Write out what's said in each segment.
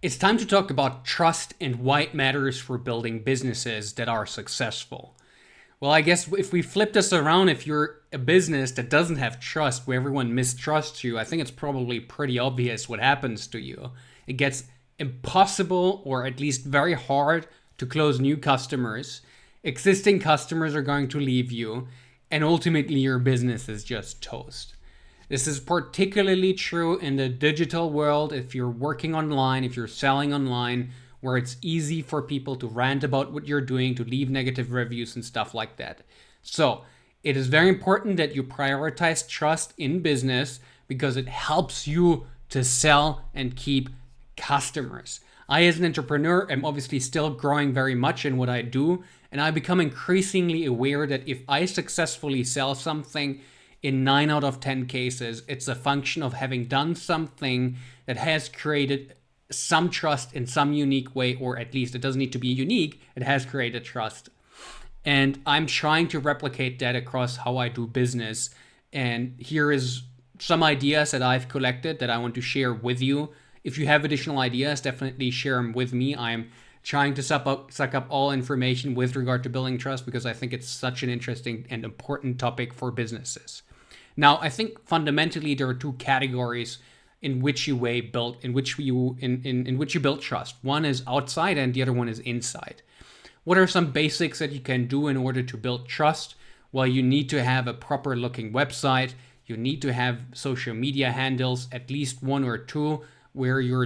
It's time to talk about trust and why it matters for building businesses that are successful. Well, I guess if we flip this around, if you're a business that doesn't have trust, where everyone mistrusts you, I think it's probably pretty obvious what happens to you. It gets impossible, or at least very hard, to close new customers. Existing customers are going to leave you, and ultimately your business is just toast. This is particularly true in the digital world if you're working online, if you're selling online, where it's easy for people to rant about what you're doing, to leave negative reviews and stuff like that. So, it is very important that you prioritize trust in business because it helps you to sell and keep customers. I, as an entrepreneur, am obviously still growing very much in what I do, and I become increasingly aware that if I successfully sell something, in 9 out of 10 cases, it's a function of having done something that has created some trust in some unique way, or at least it doesn't need to be unique, it has created trust. And I'm trying to replicate that across how I do business. And here is some ideas that I've collected that I want to share with you. If you have additional ideas, definitely share them with me. I'm trying to suck up all information with regard to building trust because I think it's such an interesting and important topic for businesses. Now, I think fundamentally there are two categories in which you build trust. One is outside and the other one is inside. What are some basics that you can do in order to build trust? Well, you need to have a proper looking website. You need to have social media handles, at least one or two, where you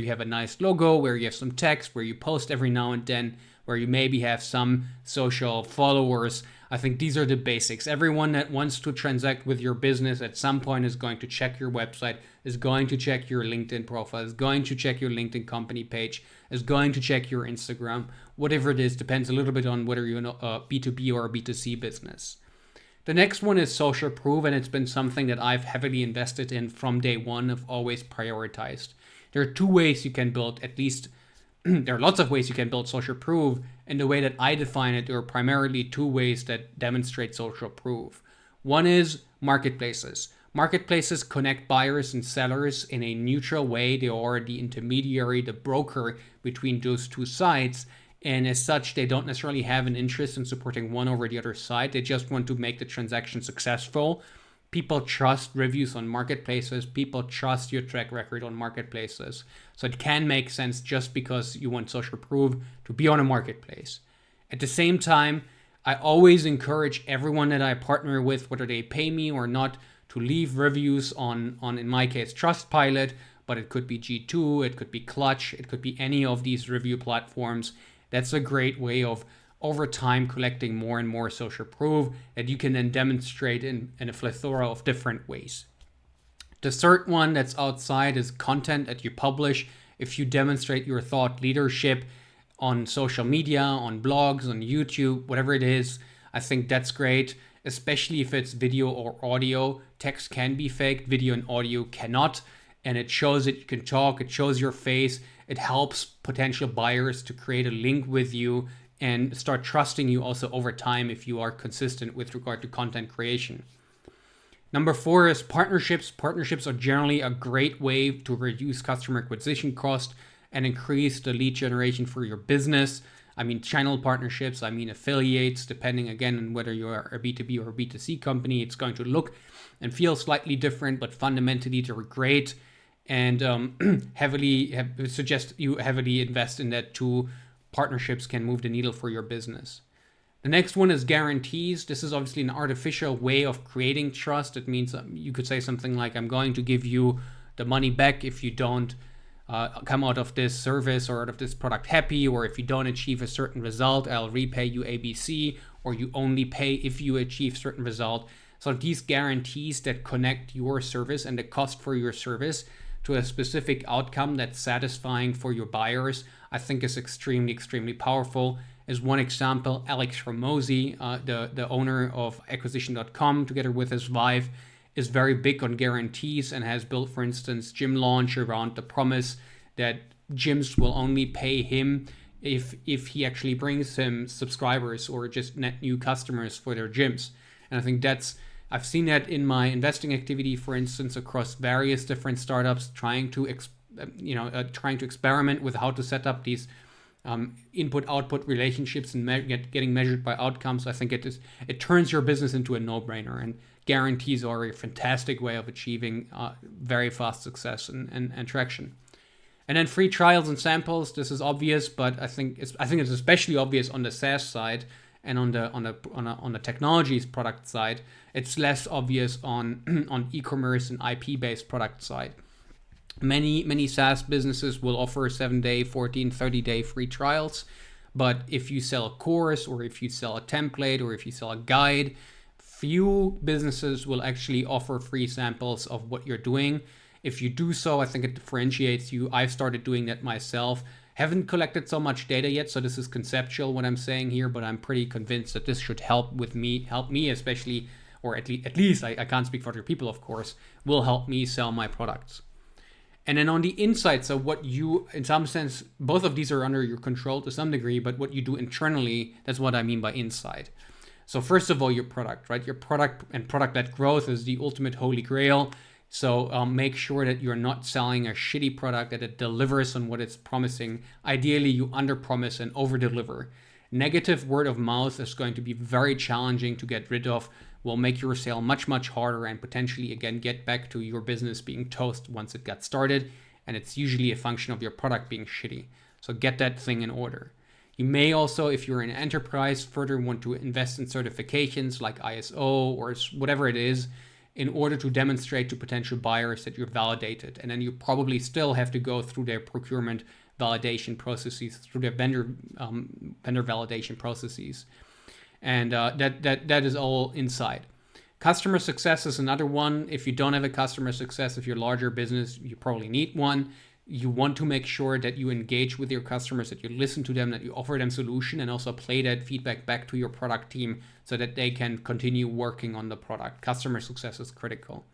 have a nice logo, where you have some text, where you post every now and then, where you maybe have some social followers. I think these are the basics. Everyone that wants to transact with your business at some point is going to check your website, is going to check your LinkedIn profile, is going to check your LinkedIn company page, is going to check your Instagram. Whatever it is, depends a little bit on whether you're a B2B or a B2C business. The next one is social proof, and it's been something that I've heavily invested in from day one. I've always prioritized. There are two ways you can build, at least there are lots of ways you can build social proof. And the way that I define it, there are primarily two ways that demonstrate social proof. One is marketplaces. Marketplaces connect buyers and sellers in a neutral way. They are the intermediary, the broker between those two sides. And as such, they don't necessarily have an interest in supporting one over the other side. They just want to make the transaction successful. People trust reviews on marketplaces. People trust your track record on marketplaces. So it can make sense just because you want social proof to be on a marketplace. At the same time, I always encourage everyone that I partner with, whether they pay me or not, to leave reviews on in my case, Trustpilot, but it could be G2, it could be Clutch, it could be any of these review platforms. That's a great way of over time collecting more and more social proof that you can then demonstrate in a plethora of different ways. The third one that's outside is content that you publish. If you demonstrate your thought leadership on social media, on blogs, on YouTube, whatever it is, I think that's great, especially if it's video or audio. Text can be faked, video and audio cannot. And it shows that you can talk, it shows your face, it helps potential buyers to create a link with you and start trusting you also over time if you are consistent with regard to content creation. Number 4 is partnerships. Partnerships are generally a great way to reduce customer acquisition cost and increase the lead generation for your business. I mean channel partnerships, I mean affiliates, depending again on whether you are a B2B or a B2C company. It's going to look and feel slightly different, but fundamentally they're great. And suggest you heavily invest in that too. Partnerships can move the needle for your business. The next one is guarantees. This is obviously an artificial way of creating trust. It means you could say something like, I'm going to give you the money back if you don't come out of this service or out of this product happy, or if you don't achieve a certain result, I'll repay you ABC, or you only pay if you achieve certain result. So these guarantees that connect your service and the cost for your service to a specific outcome that's satisfying for your buyers, I think is extremely, extremely powerful. As one example, Alex Ramosi, the owner of Acquisition.com, together with his wife, is very big on guarantees and has built, for instance, Gym Launch around the promise that gyms will only pay him if he actually brings him subscribers or just net new customers for their gyms. And I think I've seen that in my investing activity, for instance, across various different startups trying to trying to experiment with how to set up these input-output relationships and getting measured by outcomes, I think it turns your business into a no-brainer, and guarantees are a fantastic way of achieving very fast success and traction. And then free trials and samples. This is obvious, but I think it's especially obvious on the SaaS side and on the technologies product side. It's less obvious on e-commerce and IP-based product side. Many SaaS businesses will offer 7-day, 14, 30-day free trials. But if you sell a course, or if you sell a template, or if you sell a guide, few businesses will actually offer free samples of what you're doing. If you do so, I think it differentiates you. I've started doing that myself. Haven't collected so much data yet, so this is conceptual what I'm saying here, but I'm pretty convinced that this should help me especially, or at least I can't speak for other people, of course, will help me sell my products. And then on the inside, so what you, in some sense, both of these are under your control to some degree, but what you do internally, that's what I mean by inside. So first of all, your product, right? Your product and product-led growth is the ultimate holy grail. So make sure that you're not selling a shitty product, that it delivers on what it's promising. Ideally, you under-promise and over-deliver. Negative word of mouth is going to be very challenging to get rid of, will make your sale much, much harder, and potentially, again, get back to your business being toast once it got started. And it's usually a function of your product being shitty. So get that thing in order. You may also, if you're an enterprise, further want to invest in certifications like ISO or whatever it is, in order to demonstrate to potential buyers that you're validated. And then you probably still have to go through their procurement validation processes, through their vendor validation processes. And that is all inside. Customer success is another one. If you don't have a customer success, if you're a larger business, you probably need one. You want to make sure that you engage with your customers, that you listen to them, that you offer them solution, and also play that feedback back to your product team so that they can continue working on the product. Customer success is critical.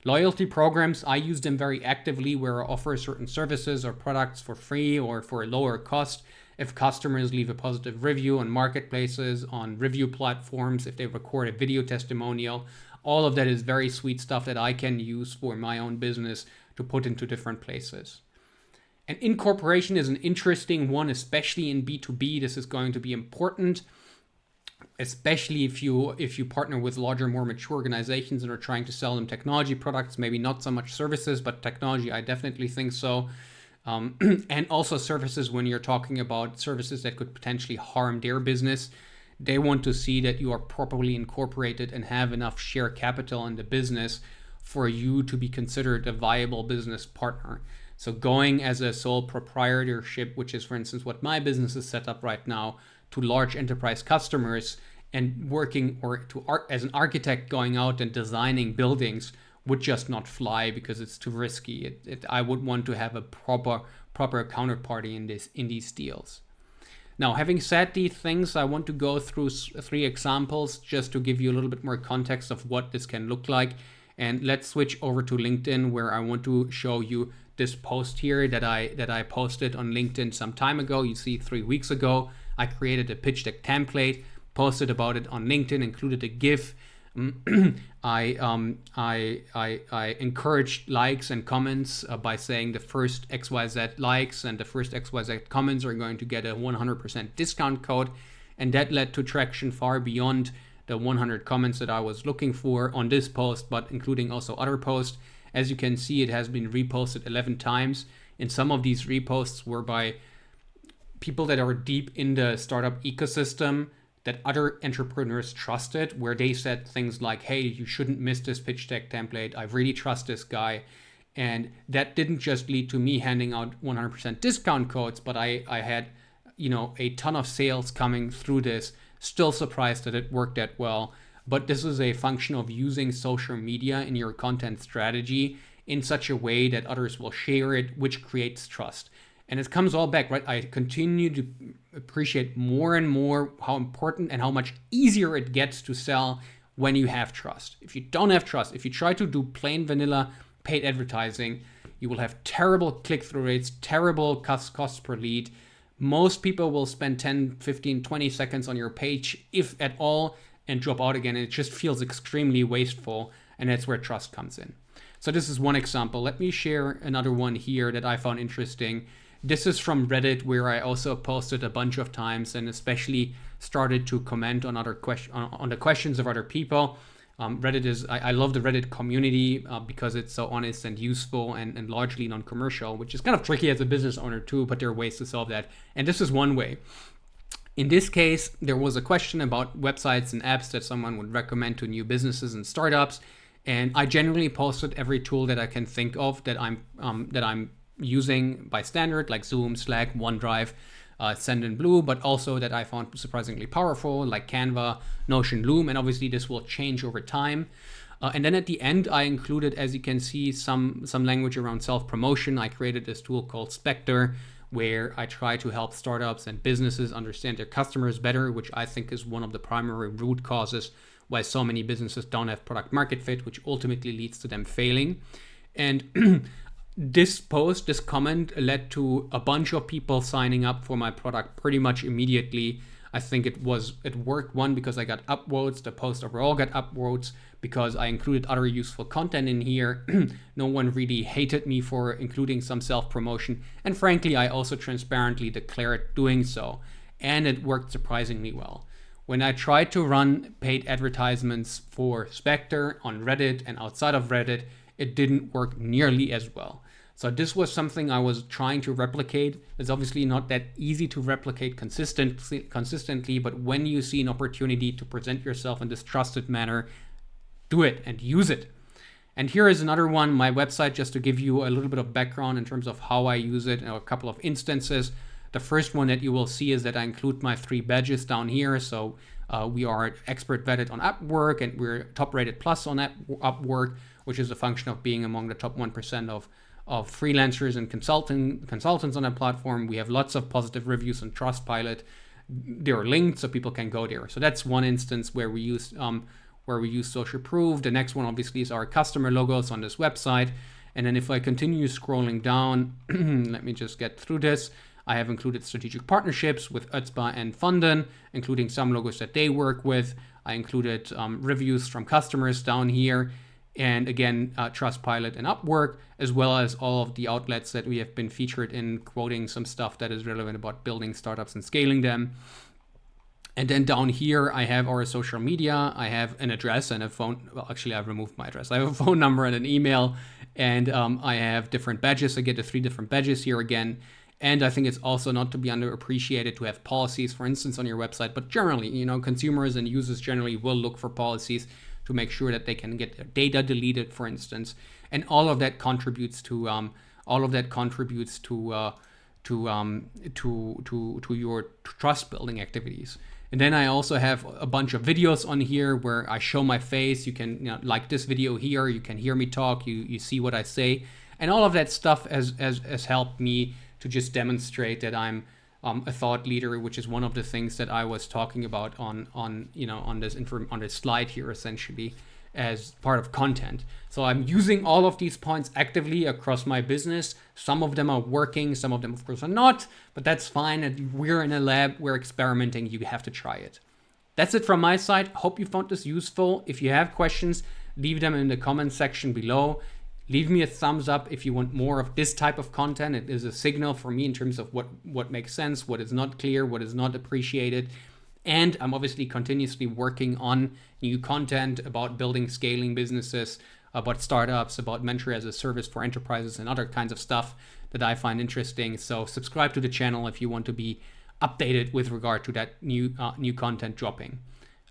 Loyalty programs, I use them very actively where I offer certain services or products for free or for a lower cost. If customers leave a positive review on marketplaces, on review platforms, if they record a video testimonial, all of that is very sweet stuff that I can use for my own business to put into different places. And incorporation is an interesting one, especially in B2B. This is going to be important, especially if you partner with larger, more mature organizations and are trying to sell them technology products, maybe not so much services, but technology, I definitely think so. And also services, when you're talking about services that could potentially harm their business, they want to see that you are properly incorporated and have enough share capital in the business for you to be considered a viable business partner. So going as a sole proprietorship, which is, for instance, what my business is set up right now, to large enterprise customers, and working as an architect going out and designing buildings would just not fly because it's too risky. I would want to have a proper counterparty in these deals. Now, having said these things, I want to go through 3 examples just to give you a little bit more context of what this can look like. And let's switch over to LinkedIn, where I want to show you this post here that I posted on LinkedIn some time ago. You see, 3 weeks ago, I created a pitch deck template, posted about it on LinkedIn, included a GIF. I encouraged likes and comments by saying the first XYZ likes and the first XYZ comments are going to get a 100% discount code. And that led to traction far beyond the 100 comments that I was looking for on this post, but including also other posts. As you can see, it has been reposted 11 times. And some of these reposts were by people that are deep in the startup ecosystem that other entrepreneurs trusted, where they said things like, hey, you shouldn't miss this pitch deck template. I really trust this guy. And that didn't just lead to me handing out 100% discount codes, but I had, a ton of sales coming through this. Still surprised that it worked that well. But this is a function of using social media in your content strategy in such a way that others will share it, which creates trust. And it comes all back, right? I continue to appreciate more and more how important and how much easier it gets to sell when you have trust. If you don't have trust, if you try to do plain vanilla paid advertising, you will have terrible click-through rates, terrible costs per lead. Most people will spend 10, 15, 20 seconds on your page, if at all, and drop out again. And it just feels extremely wasteful. And that's where trust comes in. So this is one example. Let me share another one here that I found interesting. This is from Reddit, where I also posted a bunch of times and especially started to comment on on the questions of other people. Reddit is, I love the Reddit community because it's so honest and useful and largely non-commercial, which is kind of tricky as a business owner too, but there are ways to solve that. And this is one way. In this case, there was a question about websites and apps that someone would recommend to new businesses and startups. And I generally posted every tool that I can think of that I'm using by standard, like Zoom, Slack, OneDrive, Sendinblue, but also that I found surprisingly powerful, like Canva, Notion, Loom, and obviously this will change over time. And then at the end, I included, as you can see, some language around self-promotion. I created this tool called Spectre, where I try to help startups and businesses understand their customers better, which I think is one of the primary root causes why so many businesses don't have product market fit, which ultimately leads to them failing. And this comment led to a bunch of people signing up for my product pretty much immediately. I think it worked, one, because I got upvotes. The post overall got upvotes because I included other useful content in here. No one really hated me for including some self-promotion. And frankly, I also transparently declared doing so. And it worked surprisingly well. When I tried to run paid advertisements for Spectre on Reddit and outside of Reddit, it didn't work nearly as well. So this was something I was trying to replicate. It's obviously not that easy to replicate consistently, but when you see an opportunity to present yourself in this trusted manner, do it and use it. And here is another one, my website, just to give you a little bit of background in terms of how I use it, and a couple of instances. The first one that you will see is that I include my 3 badges down here. So we are expert vetted on Upwork, and we're top rated plus on Upwork, which is a function of being among the top 1% of freelancers and consultants on that platform. We have lots of positive reviews on Trustpilot. There are links so people can go there. So that's one instance where we use social proof. The next one obviously is our customer logos on this website. And then if I continue scrolling down, let me just get through this. I have included strategic partnerships with Ötzbar and Funden, including some logos that they work with. I included reviews from customers down here. And again, Trustpilot and Upwork, as well as all of the outlets that we have been featured in, quoting some stuff that is relevant about building startups and scaling them. And then down here, I have our social media. I have an address and a phone. Well, actually, I've removed my address. I have a phone number and an email. And I have different badges. I get the 3 different badges here again. And I think it's also not to be underappreciated to have policies, for instance, on your website. But generally, consumers and users generally will look for policies to make sure that they can get their data deleted, for instance, and all of that contributes to your trust building activities. And then I also have a bunch of videos on here where I show my face. You can, like this video here, you can hear me talk. You see what I say, and all of that stuff has helped me to just demonstrate that I'm a thought leader, which is one of the things that I was talking about on this slide here, essentially, as part of content. So I'm using all of these points actively across my business. Some of them are working, some of them, of course, are not, but that's fine. And we're in a lab, we're experimenting. You have to try it. That's it from my side. Hope you found this useful. If you have questions, leave them in the comment section below. Leave me a thumbs up if you want more of this type of content. It is a signal for me in terms of what makes sense, what is not clear, what is not appreciated. And I'm obviously continuously working on new content about building, scaling businesses, about startups, about mentor as a service for enterprises, and other kinds of stuff that I find interesting. So subscribe to the channel if you want to be updated with regard to that new content dropping.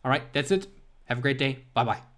All right, that's it. Have a great day. Bye-bye.